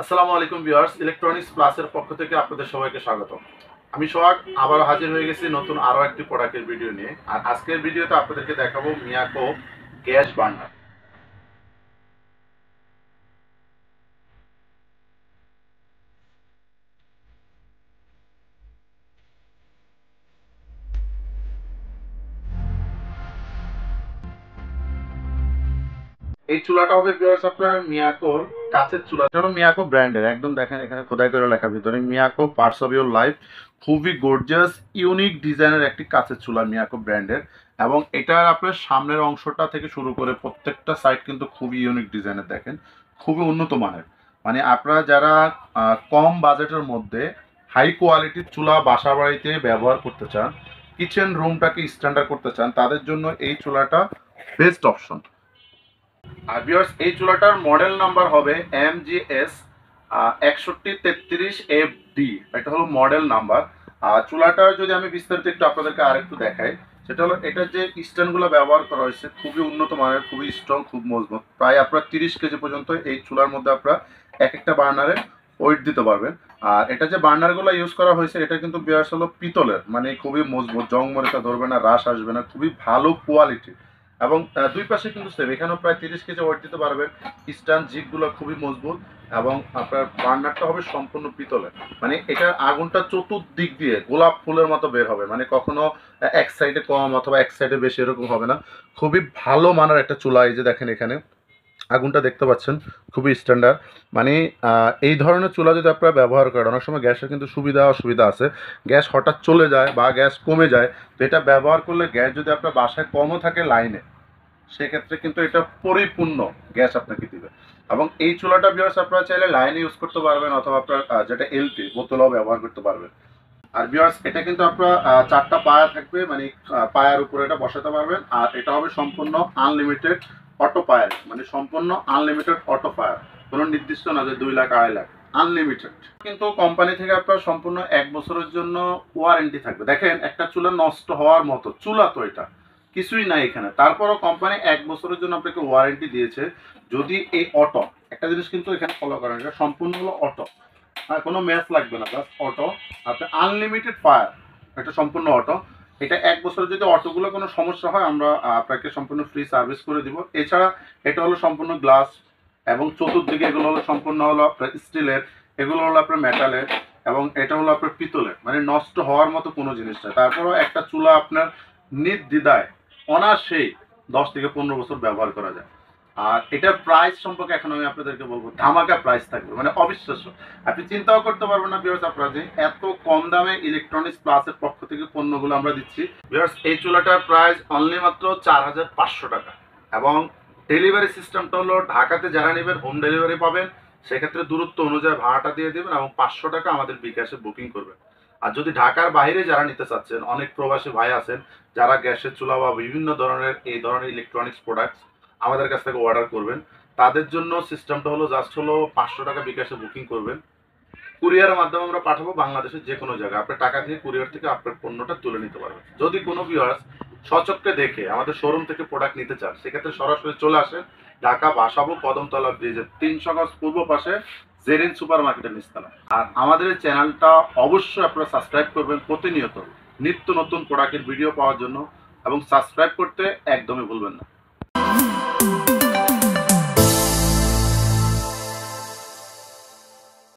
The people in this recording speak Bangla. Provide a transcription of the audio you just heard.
আসসালামু আলাইকুম ভিউয়ার্স, ইলেকট্রনিক্স প্লাসের পক্ষ থেকে আপনাদের সবাইকে স্বাগত। আমি সোহাগ আবার হাজির হয়ে গেছি নতুন আরো একটি প্রোডাক্টের ভিডিও নিয়ে। আর আজকের ভিডিওতে আপনাদেরকে দেখাবো মিয়াকো গ্যাস বার্নার। এই চুলাটা হবে ভিউয়ার্স আপনার মিয়াকোর কাঁচের চুলা, যেন মিয়াকো ব্র্যান্ডের, একদম দেখেন এখানে খোদাই করে লেখা ভিতরে Miyako parts of your life. খুবই গর্জিয়াস ইউনিক ডিজাইনের একটি কাঁচের চুলা মিয়াকো ব্র্যান্ডের। এবং এটার আপনার সামনের অংশটা থেকে শুরু করে প্রত্যেকটা সাইড কিন্তু খুবই ইউনিক ডিজাইনের, দেখেন খুবই উন্নত মানের। মানে আপনারা যারা কম বাজেটের মধ্যে হাই কোয়ালিটির চুলা বাসা বাড়িতে ব্যবহার করতে চান, কিচেন রুমটাকে স্ট্যান্ডার্ড করতে চান, তাদের জন্য এই চুলাটা বেস্ট অপশন। আর ভিউয়ার্স এই চুলাটার মডেল নাম্বার হবে MGS 6133FD, এটা হলো মডেল নাম্বার। আর চুলাটার যদি আমি বিস্তারিত একটু আপনাদেরকে আরেকটু দেখাই, সেটা হলো এটার যে স্ট্যান্ডগুলো ব্যবহার করা হয়েছে খুবই উন্নত মানের, খুবই স্ট্রং, খুব মজবুত। প্রায় আপনার 30 কেজি পর্যন্ত এই চুলার মধ্যে আপনারা এক একটা বার্নারে ওয়েট দিতে পারবেন। আর এটা যে বার্নারগুলো ইউজ করা হয়েছে এটা কিন্তু ভিউয়ার্স হলো পিতলের, মানে খুবই মজবুত, জং মরিচা ধরবে না, রাশ আসবে না, খুবই ভালো কোয়ালিটি। এবং দুই পাশে কিন্তু সেম, এখানেও প্রায় 30 কেজি ওয়েট দিতে পারবেন। স্ট্যান্ড জিগগুলো খুবই মজবুত এবং আপনার বার্নারটা হবে সম্পূর্ণ পিতলের। মানে এটার আগুনটা চতুর্দিক দিয়ে গোলাপ ফুলের মতো বের হবে, মানে কখনো এক সাইডে কম অথবা এক সাইডে বেশি এরকম হবে না। খুবই ভালো মানের একটা চুলা। এই যে দেখেন এখানে আগুনটা দেখতে পাচ্ছেন, খুবই স্ট্যান্ডার্ড। মানে এই ধরনের চুলা যদি আপনারা ব্যবহার করেন, অনেক সময় গ্যাসের কিন্তু সুবিধা অসুবিধা আছে। গ্যাস হঠাৎ চলে যায় বা গ্যাস কমে যায়, তো এটা ব্যবহার করলে গ্যাস যদি আপনার বাসায় কমও থাকে লাইনে, সেক্ষেত্রে কিন্তু এটা পরিপূর্ণ গ্যাস আপনাকে দিবে। এবং এই চুলাটা ভিউয়ার্স আপনারা চাইলে লাইনে ইউজ করতে পারবেন অথবা আপনার যেটা এলপি বোতলও ব্যবহার করতে পারবেন। আর ভিউয়ার্স এটা কিন্তু আপনার চারটা পায়া থাকবে, মানে পায়ার উপরে এটা বসাতে পারবেন। আর এটা হবে সম্পূর্ণ আনলিমিটেড অটো ফায়ার, মানে সম্পূর্ণ আনলিমিটেড অটো ফায়ার, কোনো নির্দিষ্ট না যে 2 লাখ 2.5 লাখ, আনলিমিটেড। কিন্তু কোম্পানি থেকে আপনার সম্পূর্ণ 1 বছরের জন্য ওয়ারেন্টি থাকবে। দেখেন একটা চুলা নষ্ট হওয়ার মতো চুলা তো এটা কিছুই নাই এখানে, তারপরও কোম্পানি 1 বছরের জন্য আপনাকে ওয়ারেন্টি দিয়েছে। যদি এই অটো, একটা জিনিস কিন্তু এখানে ফলো করেন, এটা সম্পূর্ণ হলো অটো, হ্যাঁ কোনো ম্যাচ লাগবে না, জাস্ট অটো। আপনি আনলিমিটেড ফায়ার, এটা সম্পূর্ণ অটো। এটা 1 বছরে যদি অটোগুলো কোনো সমস্যা হয় আমরা আপনাকে সম্পূর্ণ ফ্রি সার্ভিস করে দিব। এছাড়া এটা হলো সম্পূর্ণ গ্লাস এবং চতুর্দিকে এগুলো হলো সম্পূর্ণ হলো আপনার স্টিলের, এগুলো হলো আপনার মেটালের এবং এটা হলো আপনার পিতলের, মানে নষ্ট হওয়ার মতো কোনো জিনিস নয়। তারপরেও একটা চুলা আপনার নির্দ্বিধায় অনায়াসেই 10 থেকে 15 বছর ব্যবহার করা যায়। আর এটার প্রাইস সম্পর্কে এখন আমি আপনাদেরকে বলবো, ধামাকা প্রাইস থাকবে, মানে অবিশ্বাস্য। আপনি চিন্তাও করতে পারবেন না ভিউয়ার্স আপনারা যে এত কম দামে ইলেকট্রনিক্স প্লাসের পক্ষ থেকে পণ্যগুলো আমরা দিচ্ছি। ভিউয়ার্স এই চুলাটার প্রাইস অনলি মাত্র 4500 টাকা। এবং ডেলিভারি সিস্টেমটা হলো ঢাকাতে যারা নেবেন হোম ডেলিভারি পাবেন, সেক্ষেত্রে দূরত্ব অনুযায়ী ভাড়াটা দিয়ে দেবেন এবং 500 টাকা আমাদের বিকাশে বুকিং করবেন। আর যদি ঢাকার বাইরে যারা নিতে চাচ্ছেন, অনেক প্রবাসী ভাই আছেন যারা গ্যাসের চুলা বা বিভিন্ন ধরনের এই ধরনের ইলেকট্রনিক্স প্রোডাক্টস আমাদের কাছ থেকে অর্ডার করবেন, তাদের জন্য সিস্টেমটা হলো জাস্ট হলো 500 টাকা বিকাশে বুকিং করবেন। কুরিয়ারের মাধ্যমে আমরা পাঠাবো বাংলাদেশের যে কোনো জায়গায়, আপনার টাকা দিয়ে কুরিয়ার থেকে আপনার পণ্যটা তুলে নিতে পারবেন। যদি কোনো ভিউয়ার্স সচক্ষে দেখে আমাদের শোরুম থেকে প্রোডাক্ট নিতে চান, সেক্ষেত্রে সরাসরি চলে আসেন ঢাকা বাসাবো কদমতলা ব্রিজের 300 গজ পূর্ব পাশে জেরিন সুপার মার্কেটের নিস্তালা। আর আমাদের এই চ্যানেলটা অবশ্যই আপনারা সাবস্ক্রাইব করবেন প্রতিনিয়ত নিত্য নতুন প্রোডাক্টের ভিডিও পাওয়ার জন্য, এবং সাবস্ক্রাইব করতে একদমই ভুলবেন না।